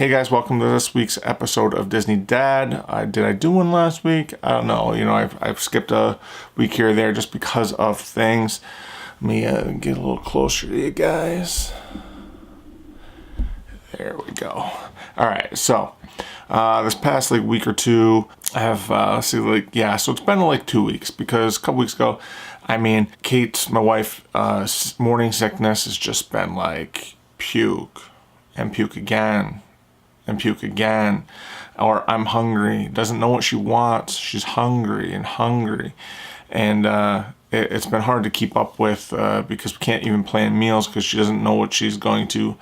Hey guys, welcome to this week's episode of Disney Dad. Did I do one last week? I don't know. I've skipped a week here or there just because of things. Let me get a little closer to you guys. There we go. All right, so this past week or two, I have so it's been 2 weeks because a couple weeks ago, Kate, my wife, morning sickness has just been puke and puke again and puke again, or I'm hungry, doesn't know what she wants, she's hungry, and it's been hard to keep up with because we can't even plan meals because she doesn't know what she's going to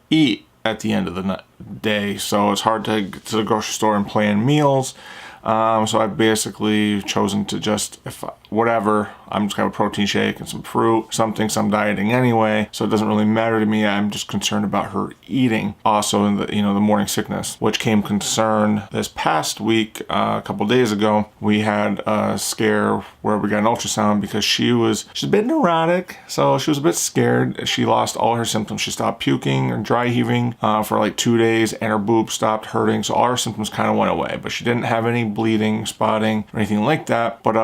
eat at the end of the day, so it's hard to get to the grocery store and plan meals. So I've basically chosen to just, I'm just gonna have a protein shake and some fruit, something, some dieting anyway, so it doesn't really matter to me. I'm just concerned about her eating. Also, in the morning sickness, which came concern this past week, a couple days ago, we had a scare where we got an ultrasound because she's a bit neurotic, so she was a bit scared. She lost all her symptoms. She stopped puking and dry heaving for 2 days, and her boob stopped hurting, so all her symptoms kind of went away, but she didn't have any bleeding, spotting, or anything like that. But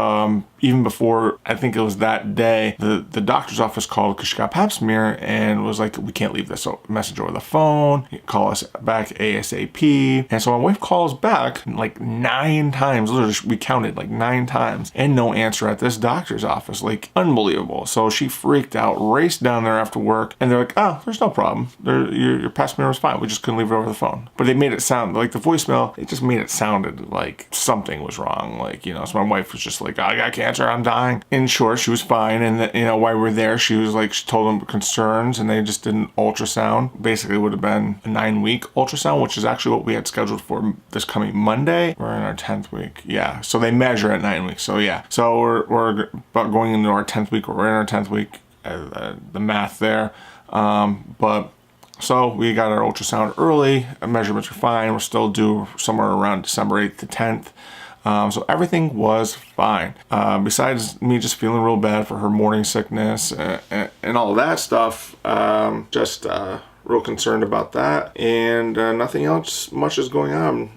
even before, I think it was that day, the doctor's office called because she got pap smear and was like, we can't leave this message over the phone, call us back ASAP. And so my wife calls back 9 times, literally we counted 9 times, and no answer at this doctor's office. Unbelievable. So she freaked out, raced down there after work, and they're like, oh, there's no problem, your pap smear was fine, we just couldn't leave it over the phone. But they made it sound the voicemail, it just made it sounded like something was wrong, so my wife was just like, I got cancer, I'm dying. In short, she was fine, and while we were there, she was she told them concerns, and they just did an ultrasound. Basically, it would have been a 9-week ultrasound, which is actually what we had scheduled for this coming Monday. We're in our 10th week, yeah. So they measure at 9 weeks. So yeah, so we're about going into our 10th week. We're in our 10th week. The math there, but. So we got our ultrasound early, our measurements are fine, we're still due somewhere around December 8th to 10th. So everything was fine. Besides me just feeling real bad for her morning sickness and all that stuff, just real concerned about that. And nothing else much is going on.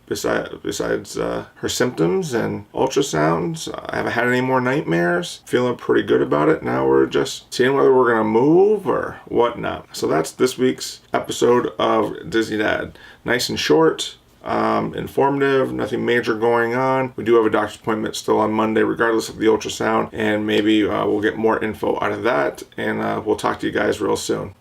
Besides her symptoms and ultrasounds. I haven't had any more nightmares. Feeling pretty good about it. Now we're just seeing whether we're gonna move or whatnot. So that's this week's episode of Disney Dad. Nice and short, informative, nothing major going on. We do have a doctor's appointment still on Monday regardless of the ultrasound, and maybe we'll get more info out of that, and we'll talk to you guys real soon.